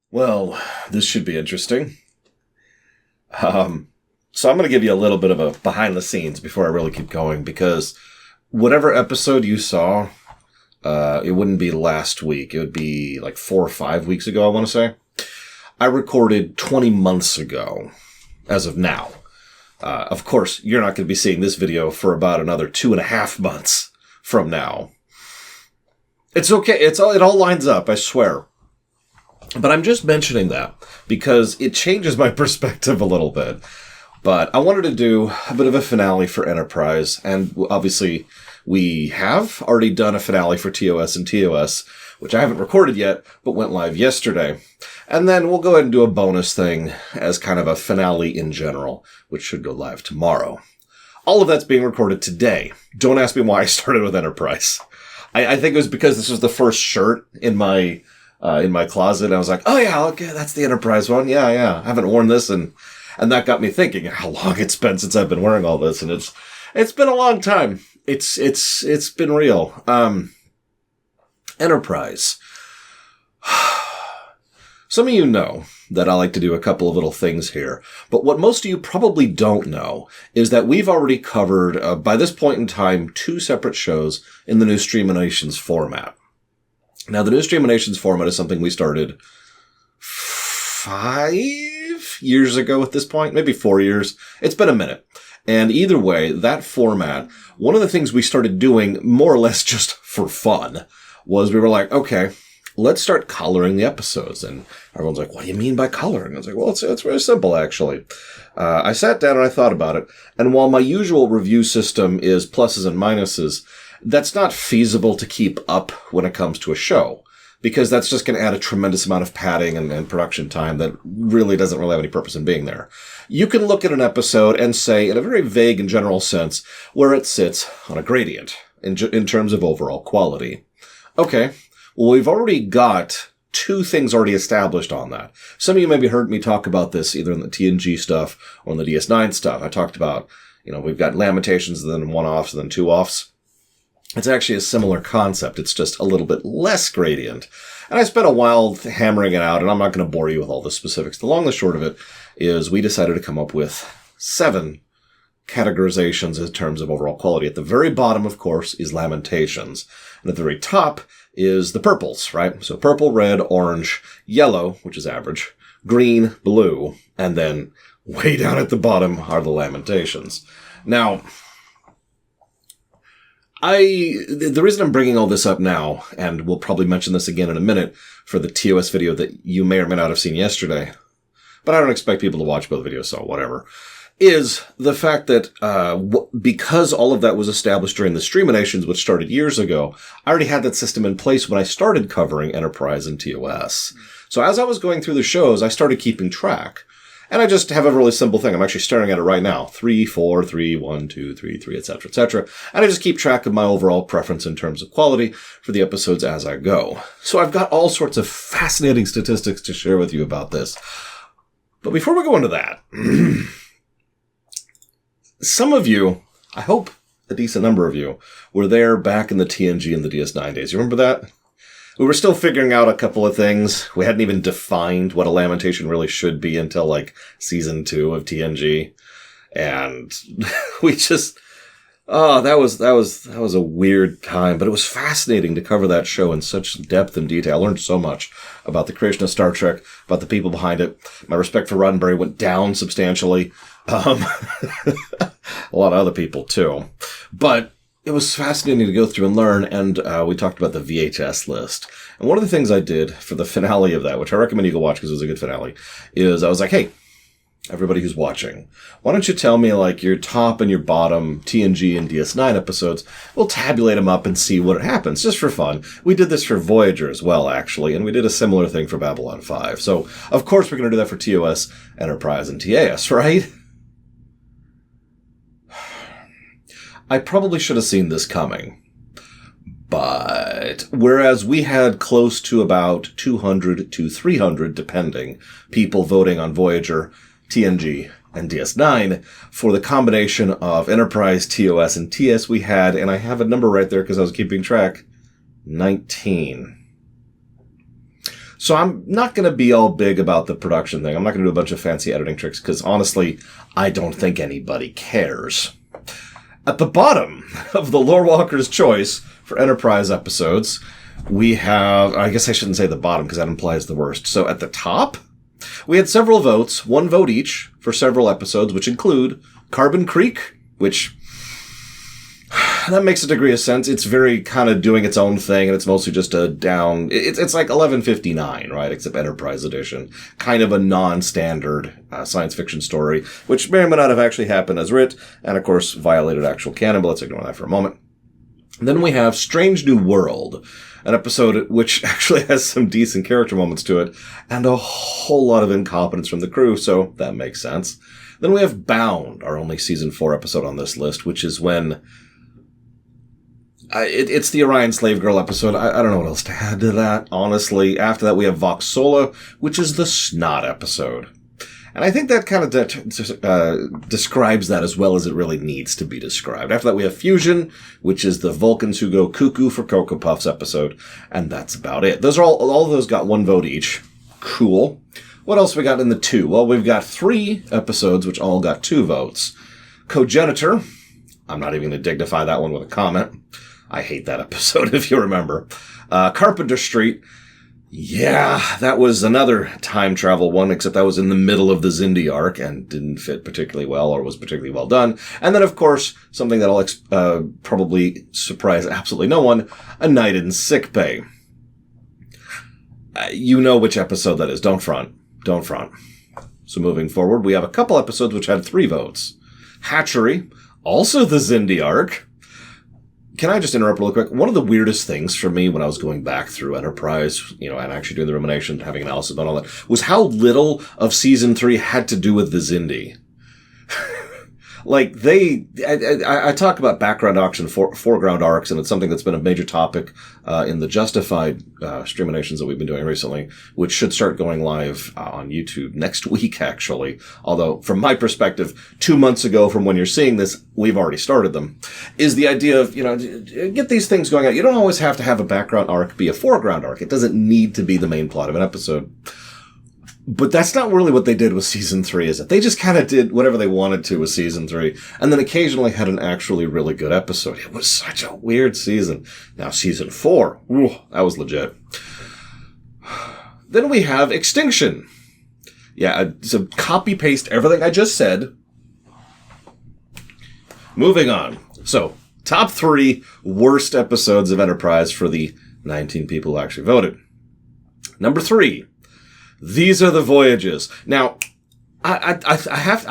Well, this should be interesting. So I'm going to give you a little bit of a behind the scenes before I really keep going, because whatever episode you saw, it wouldn't be last week. It would be like 4 or 5 weeks ago, I want to say. I recorded 20 months ago, as of now. Of course, you're not going to be seeing this video for about another 2.5 months from now. It's okay. It all lines up, I swear. But I'm just mentioning that because it changes my perspective a little bit. But I wanted to do a bit of a finale for Enterprise, and obviously we have already done a finale for TOS and TOS, which I haven't recorded yet, but went live yesterday. And then we'll go ahead and do a bonus thing as kind of a finale in general, which should go live tomorrow. All of that's being recorded today. Don't ask me why I started with Enterprise. I think it was because this was the first shirt in my closet, and I was like, oh yeah, okay, that's the Enterprise one. Yeah. I haven't worn this, and that got me thinking how long it's been since I've been wearing all this, and it's been a long time. It's been real. Enterprise. Some of you know that I like to do a couple of little things here, but what most of you probably don't know is that we've already covered, by this point in time, 2 separate shows in the new Streaminations format. Now, the new Streaminations format is something we started 5 years ago at this point, maybe 4 years. It's been a minute. And either way, that format, one of the things we started doing more or less just for fun was we were like, okay, let's start coloring the episodes. And everyone's like, what do you mean by coloring? I was like, well, it's very simple, actually. I sat down and I thought about it. And while my usual review system is pluses and minuses, that's not feasible to keep up when it comes to a show, because that's just going to add a tremendous amount of padding and production time that really doesn't really have any purpose in being there. You can look at an episode and say, in a very vague and general sense, where it sits on a gradient in terms of overall quality. Okay, well, we've already got 2 things already established on that. Some of you maybe heard me talk about this either in the TNG stuff or in the DS9 stuff. I talked about, we've got Lamentations and then 1-offs and then 2-offs. It's actually a similar concept. It's just a little bit less gradient. And I spent a while hammering it out, and I'm not going to bore you with all the specifics. The long and the short of it is we decided to come up with 7 categorizations in terms of overall quality. At the very bottom, of course, is Lamentations. And at the very top is the purples, right? So purple, red, orange, yellow, which is average, green, blue, and then way down at the bottom are the Lamentations. Now, the reason I'm bringing all this up now, and we'll probably mention this again in a minute for the TOS video that you may or may not have seen yesterday, but I don't expect people to watch both videos, so whatever, is the fact that because all of that was established during the Streaminations, which started years ago, I already had that system in place when I started covering Enterprise and TOS. So as I was going through the shows, I started keeping track. And I just have a really simple thing. I'm actually staring at it right now. 3, 4, 3, 1, 2, 3, 3, etc., etc. And I just keep track of my overall preference in terms of quality for the episodes as I go. So I've got all sorts of fascinating statistics to share with you about this. But before we go into that, some of you, I hope a decent number of you, were there back in the TNG and the DS9 days. You remember that? We were still figuring out a couple of things. We hadn't even defined what a lamentation really should be until like season 2 of TNG. And we just, that was a weird time, but it was fascinating to cover that show in such depth and detail. I learned so much about the creation of Star Trek, about the people behind it. My respect for Roddenberry went down substantially. A lot of other people too. But it was fascinating to go through and learn, and we talked about the VHS list. And one of the things I did for the finale of that, which I recommend you go watch because it was a good finale, is I was like, hey, everybody who's watching, why don't you tell me like your top and your bottom TNG and DS9 episodes? We'll tabulate them up and see what happens, just for fun. We did this for Voyager as well, actually, and we did a similar thing for Babylon 5. So, of course, we're going to do that for TOS, Enterprise, and TAS, right? I probably should have seen this coming. But whereas we had close to about 200 to 300, depending, people voting on Voyager, TNG, and DS9, for the combination of Enterprise, TOS, and TS, we had, and I have a number right there because I was keeping track, 19. So I'm not going to be all big about the production thing. I'm not going to do a bunch of fancy editing tricks because honestly, I don't think anybody cares. At the bottom of the Lorewalkers' choice for Enterprise episodes, we have, I guess I shouldn't say the bottom because that implies the worst. So at the top, we had several votes, 1 vote each for several episodes, which include Carbon Creek, which that makes a degree of sense. It's very kind of doing its own thing, and it's mostly just a down. It's like 1159, right? Except Enterprise Edition, kind of a non-standard science fiction story, which may or may not have actually happened as writ, and of course violated actual canon. But let's ignore that for a moment. Then we have Strange New World, an episode which actually has some decent character moments to it, and a whole lot of incompetence from the crew, so that makes sense. Then we have Bound, our only season 4 episode on this list, which is when it's the Orion Slave Girl episode. I don't know what else to add to that, honestly. After that, we have Vox Sola, which is the Snot episode. And I think that kind of describes that as well as it really needs to be described. After that, we have Fusion, which is the Vulcans who go cuckoo for Cocoa Puffs episode. And that's about it. Those are all of those got 1 vote each. Cool. What else we got in the 2? Well, we've got 3 episodes, which all got 2 votes. Cogenitor. I'm not even going to dignify that one with a comment. I hate that episode, if you remember. Carpenter Street. Yeah, that was another time travel one, except that was in the middle of the Xindi arc and didn't fit particularly well or was particularly well done. And then, of course, something that'll probably surprise absolutely no one, A Night in Sickbay. You know which episode that is. Don't front. Don't front. So moving forward, we have a couple episodes which had 3 votes. Hatchery, also the Xindi arc. Can I just interrupt real quick? One of the weirdest things for me when I was going back through Enterprise, and actually doing the rumination, having analysis about all that, was how little of season 3 had to do with the Xindi. Like, I talk about background arcs and foreground arcs, and it's something that's been a major topic in the Justified streaminations that we've been doing recently, which should start going live on YouTube next week, actually. Although, from my perspective, 2 months ago from when you're seeing this, we've already started them, is the idea of, get these things going out. You don't always have to have a background arc be a foreground arc. It doesn't need to be the main plot of an episode. But that's not really what they did with season 3, is it? They just kind of did whatever they wanted to with season 3, and then occasionally had an actually really good episode. It was such a weird season. Now, season 4, ooh, that was legit. Then we have Extinction. Yeah, so copy-paste everything I just said. Moving on. So, top 3 worst episodes of Enterprise for the 19 people who actually voted. Number 3. These Are the Voyages. Now, I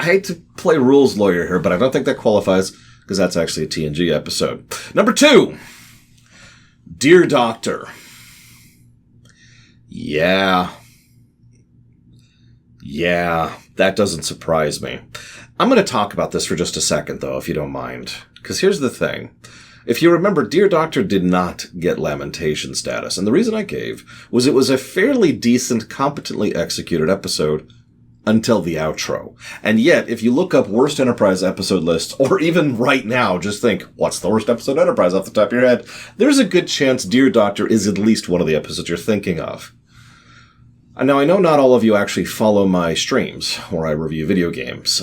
hate to play rules lawyer here, but I don't think that qualifies because that's actually a TNG episode. Number 2, Dear Doctor. Yeah, that doesn't surprise me. I'm going to talk about this for just a second, though, if you don't mind. Because here's the thing. If you remember, Dear Doctor did not get lamentation status, and the reason I gave was it was a fairly decent, competently executed episode until the outro. And yet, if you look up worst Enterprise episode lists, or even right now, just think, what's the worst episode of Enterprise off the top of your head? There's a good chance Dear Doctor is at least one of the episodes you're thinking of. Now, I know not all of you actually follow my streams where I review video games,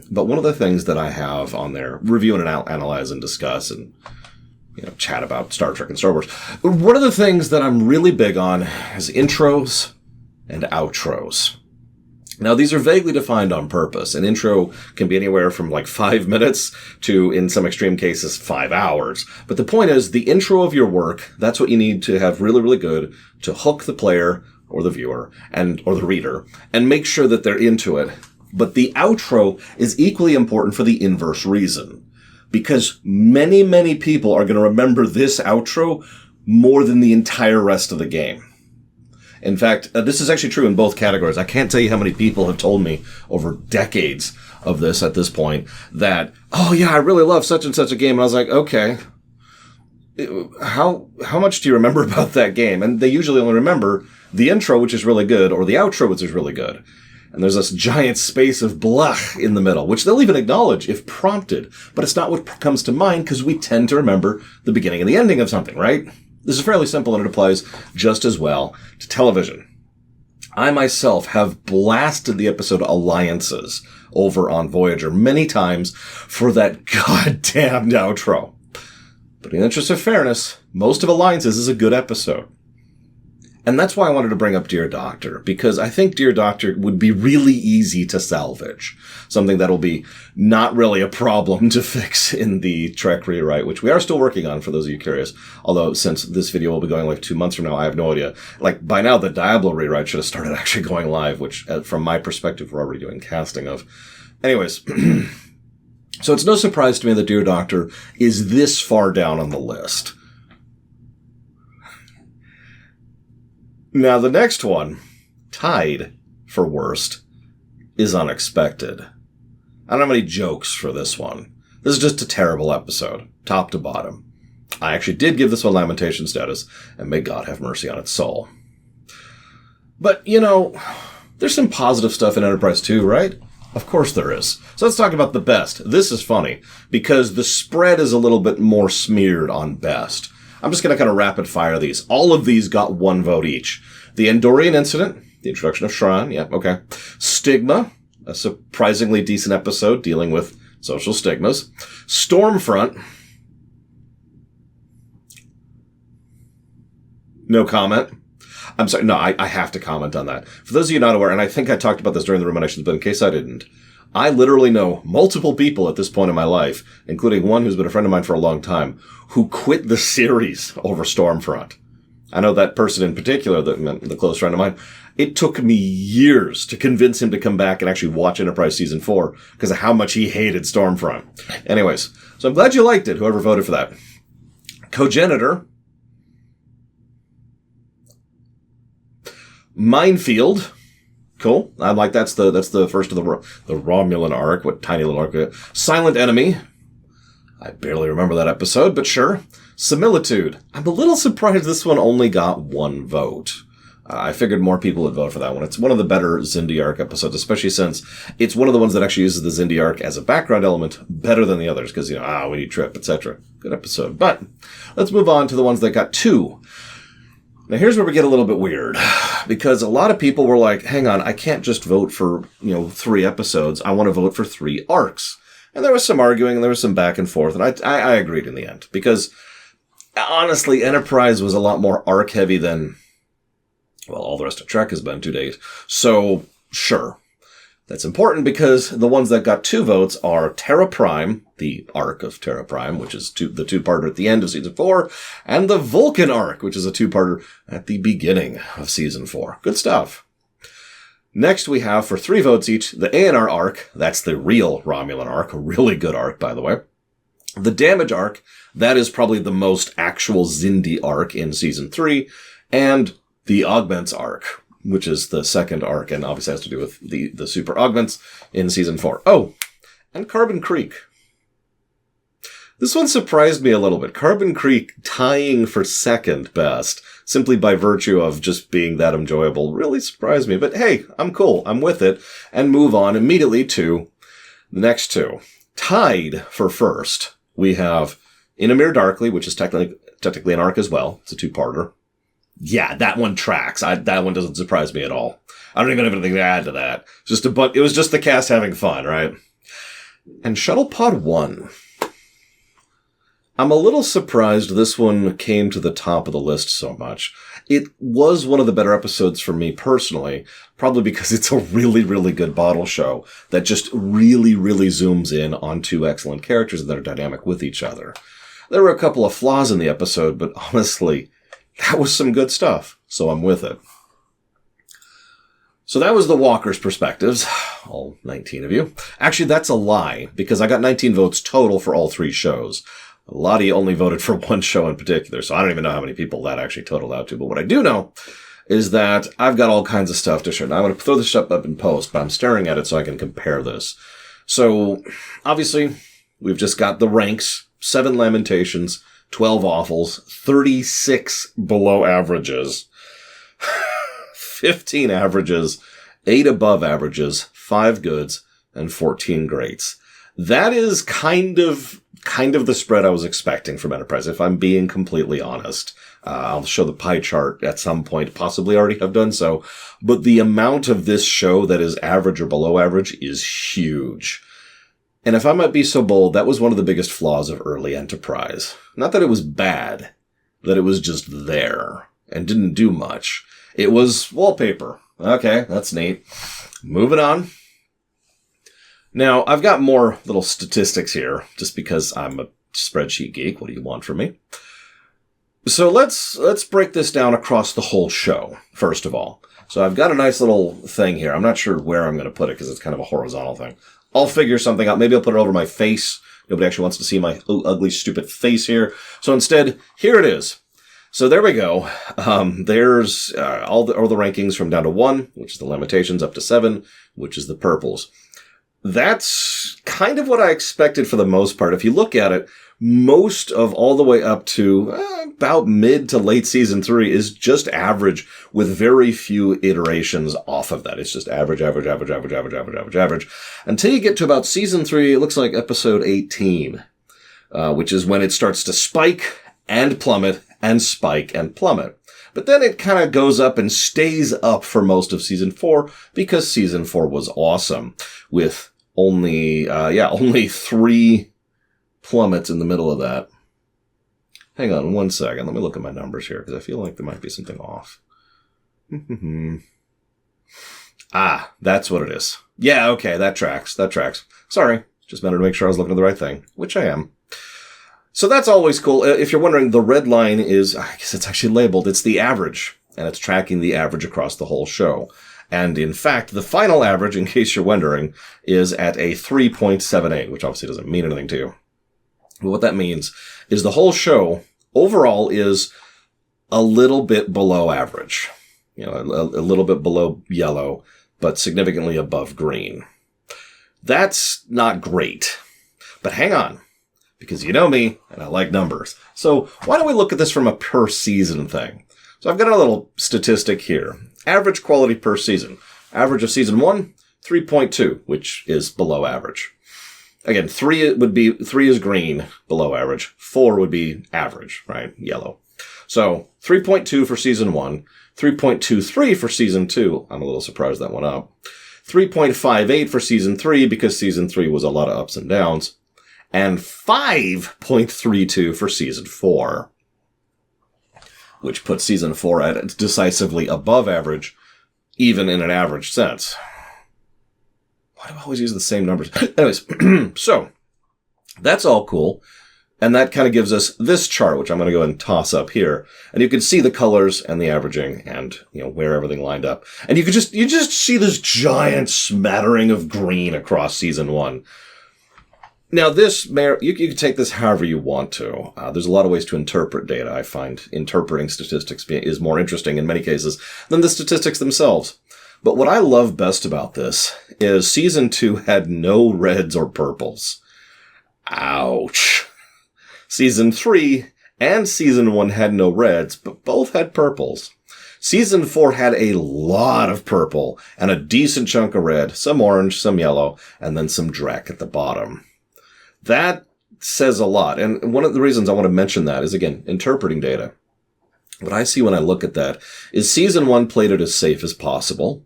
but one of the things that I have on there, review and analyze and discuss and chat about Star Trek and Star Wars. One of the things that I'm really big on is intros and outros. Now, these are vaguely defined on purpose. An intro can be anywhere from like 5 minutes to, in some extreme cases, 5 hours. But the point is, the intro of your work, that's what you need to have really, really good to hook the player or the viewer or the reader and make sure that they're into it. But the outro is equally important for the inverse reason. Because many, many people are going to remember this outro more than the entire rest of the game. In fact, this is actually true in both categories. I can't tell you how many people have told me over decades of this at this point that, oh yeah, I really love such and such a game. And I was like, okay, how much do you remember about that game? And they usually only remember the intro, which is really good, or the outro, which is really good. And there's this giant space of blah in the middle, which they'll even acknowledge if prompted. But it's not what comes to mind because we tend to remember the beginning and the ending of something, right? This is fairly simple and it applies just as well to television. I myself have blasted the episode Alliances over on Voyager many times for that goddamn outro. But in the interest of fairness, most of Alliances is a good episode. And that's why I wanted to bring up Dear Doctor, because I think Dear Doctor would be really easy to salvage. Something that'll be not really a problem to fix in the Trek rewrite, which we are still working on, for those of you curious. Although, since this video will be going like 2 months from now, I have no idea. Like, by now, the Diablo rewrite should have started actually going live, which, from my perspective, we're already doing casting of. Anyways, so it's no surprise to me that Dear Doctor is this far down on the list. Now, the next one, tied for worst, is unexpected. I don't have any jokes for this one. This is just a terrible episode, top to bottom. I actually did give this one lamentation status, and may God have mercy on its soul. But, you know, there's some positive stuff in Enterprise too, right? Of course there is. So let's talk about the best. This is funny, because the spread is a little bit more smeared on best. I'm just going to kind of rapid fire these. All of these got 1 vote each. The Andorian Incident, the introduction of Shran, yep, okay. Stigma, a surprisingly decent episode dealing with social stigmas. Stormfront, no comment. I'm sorry, no, I have to comment on that. For those of you not aware, and I think I talked about this during the Ruminations, but in case I didn't, I literally know multiple people at this point in my life, including one who's been a friend of mine for a long time, who quit the series over Stormfront. I know that person in particular, the close friend of mine. It took me years to convince him to come back and actually watch Enterprise Season 4 because of how much he hated Stormfront. Anyways, so I'm glad you liked it, whoever voted for that. Cogenitor. Minefield. Cool. I'm like, that's the first of the Romulan arc. What tiny little arc. Silent Enemy. I barely remember that episode, but sure. Similitude. I'm a little surprised this one only got 1 vote. I figured more people would vote for that one. It's one of the better Xindi arc episodes, especially since it's one of the ones that actually uses the Xindi arc as a background element better than the others, because, you know, we need Trip, etc. Good episode. But let's move on to the ones that got 2. Now, here's where we get a little bit weird, because a lot of people were like, hang on, I can't just vote for, 3 episodes. I want to vote for 3 arcs. And there was some arguing, and there was some back and forth, and I agreed in the end, because honestly, Enterprise was a lot more arc-heavy than, well, all the rest of Trek has been to date. So, sure. That's important because the ones that got 2 votes are Terra Prime, the arc of Terra Prime, which is the 2-parter at the end of Season 4, and the Vulcan arc, which is a 2-parter at the beginning of Season 4. Good stuff. Next, we have, for 3 votes each, the ANR arc. That's the real Romulan arc. A really good arc, by the way. The Damage arc. That is probably the most actual Xindi arc in Season 3. And the Augments arc, which is the 2nd arc, and obviously has to do with the super augments in Season 4. Oh, and Carbon Creek. This one surprised me a little bit. Carbon Creek tying for 2nd best, simply by virtue of just being that enjoyable, really surprised me. But hey, I'm cool. I'm with it. And move on immediately to the next 2. Tied for 1st, we have In a Mirror Darkly, which is technically an arc as well. It's a 2-parter. Yeah, that one tracks. That one doesn't surprise me at all. I don't even have anything to add to that. It was just the cast having fun, right? And Shuttlepod 1. I'm a little surprised this one came to the top of the list so much. It was one of the better episodes for me personally, probably because it's a really, really good bottle show that just really, really zooms in on 2 excellent characters that are dynamic with each other. There were a couple of flaws in the episode, but honestly, that was some good stuff, so I'm with it. So that was the Walkers' perspectives, all 19 of you. Actually, that's a lie, because I got 19 votes total for all 3 shows. A lot of you only voted for 1 show in particular, so I don't even know how many people that actually totaled out to. But what I do know is that I've got all kinds of stuff to share. Now, I'm going to throw this stuff up in post, but I'm staring at it so I can compare this. So, obviously, we've just got the ranks, 7 lamentations, 12 awfuls, 36 below averages, 15 averages, 8 above averages, 5 goods, and 14 greats. That is kind of kind of the spread I was expecting from Enterprise, if I'm being completely honest. I'll show the pie chart at some point, possibly already have done so. But the amount of this show that is average or below average is huge. And if I might be so bold, that was one of the biggest flaws of early Enterprise. Not that it was bad, that it was just there and didn't do much. It was wallpaper. Okay, that's neat. Moving on. Now, I've got more little statistics here, just because I'm a spreadsheet geek. What do you want from me? So let's break this down across the whole show, first of all. So I've got a nice little thing here. I'm not sure where I'm going to put it, because it's kind of a horizontal thing. I'll figure something out. Maybe I'll put it over my face. Nobody actually wants to see my ugly, stupid face here. So instead, here it is. So there we go. There's all the rankings from down to 1, which is the limitations, up to 7, which is the purples. That's kind of what I expected for the most part. If you look at it, most of all the way up to about mid to late season 3 is just average, with very few iterations off of that. It's just average, until you get to about season 3. It looks like episode 18, which is when it starts to spike and plummet and spike and plummet. But then it kind of goes up and stays up for most of season 4, because season 4 was awesome, with only 3 plummets in the middle of that. Hang on one second. Let me look at my numbers here, because I feel like there might be something off. That's what it is. Yeah, okay, that tracks. Sorry, just wanted to make sure I was looking at the right thing, which I am. So that's always cool. If you're wondering, the red line is, I guess it's actually labeled, it's the average, and it's tracking the average across the whole show. And in fact, the final average, in case you're wondering, is at a 3.78, which obviously doesn't mean anything to you. But what that means is the whole show overall is a little bit below average. You know, a little bit below yellow, but significantly above green. That's not great. But hang on, because you know me, and I like numbers. So why don't we look at this from a per season thing? So I've got a little statistic here. Average quality per season. Average of season 1, 3.2, which is below average. Again, 3 is green, below average. 4 would be average, right? Yellow. So 3.2 for season 1, 3.23 for season 2. I'm a little surprised that went up. 3.58 for season 3, because season 3 was a lot of ups and downs. And 5.32 for season 4. Which puts season 4 at decisively above average, even in an average sense. Why do I always use the same numbers? Anyways, so that's all cool. And that kind of gives us this chart, which I'm going to go ahead and toss up here. And you can see the colors and the averaging and, you know, where everything lined up. And you just see this giant smattering of green across season 1. Now, you can take this however you want to. There's a lot of ways to interpret data. I find interpreting statistics is more interesting in many cases than the statistics themselves. But what I love best about this is season 2 had no reds or purples. Ouch. Season 3 and season 1 had no reds, but both had purples. Season 4 had a lot of purple and a decent chunk of red, some orange, some yellow, and then some dreck at the bottom. That says a lot. And one of the reasons I want to mention that is, again, interpreting data. What I see when I look at that is season 1 played it as safe as possible.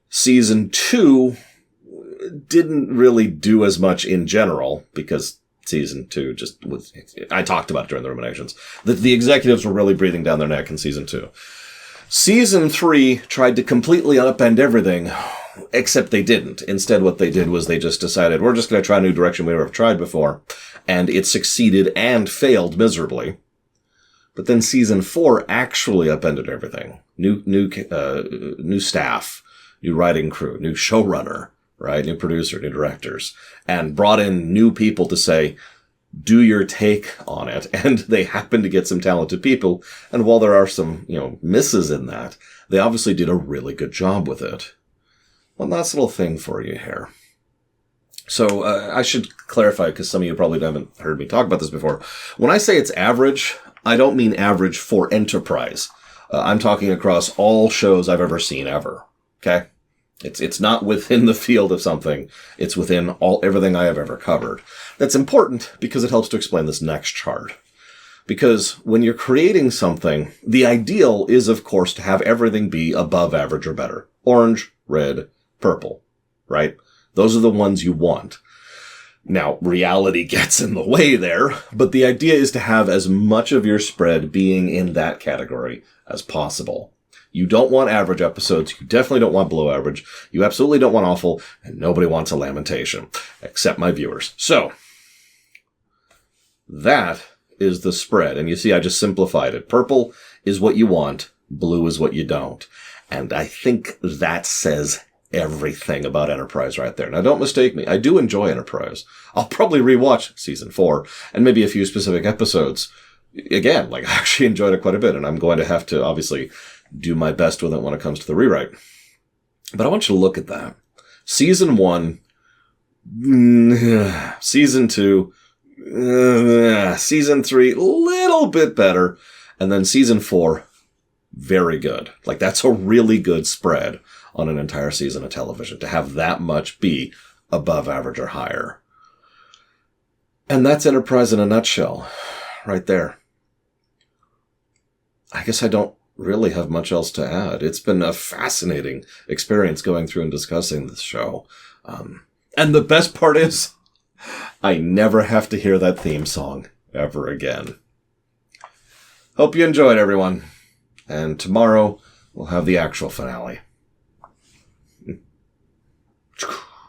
Season 2 didn't really do as much in general, because season 2 just was, I talked about it during the ruminations, that the executives were really breathing down their neck in season 2. Season 3 tried to completely upend everything, except they didn't. Instead, what they did was they just decided, we're just going to try a new direction we've never tried before. And it succeeded and failed miserably. But then season 4 actually upended everything. New staff, new writing crew, new showrunner, right? New producer, new directors, and brought in new people to say, do your take on it. And they happen to get some talented people. And while there are some, misses in that, they obviously did a really good job with it. One last little thing for you here. So I should clarify, because some of you probably haven't heard me talk about this before. When I say it's average, I don't mean average for Enterprise. I'm talking across all shows I've ever seen ever. Okay? It's not within the field of something. It's within everything I have ever covered. That's important because it helps to explain this next chart. Because when you're creating something, the ideal is, of course, to have everything be above average or better. Orange, red, purple, right? Those are the ones you want. Now, reality gets in the way there, but the idea is to have as much of your spread being in that category as possible. You don't want average episodes. You definitely don't want below average. You absolutely don't want awful, and nobody wants a lamentation, except my viewers. So, that is the spread. And you see, I just simplified it. Purple is what you want. Blue is what you don't. And I think that says everything about Enterprise right there. Now, don't mistake me. I do enjoy Enterprise. I'll probably rewatch season 4 and maybe a few specific episodes. Again, I actually enjoyed it quite a bit, and I'm going to have to obviously do my best with it when it comes to the rewrite. But I want you to look at that. Season 1, season 2, season 3, a little bit better, and then season 4, very good. That's a really good spread on an entire season of television, to have that much be above average or higher. And that's Enterprise in a nutshell, right there. I guess I don't really have much else to add. It's been a fascinating experience going through and discussing this show. And the best part is, I never have to hear that theme song ever again. Hope you enjoyed, everyone. And tomorrow, we'll have the actual finale.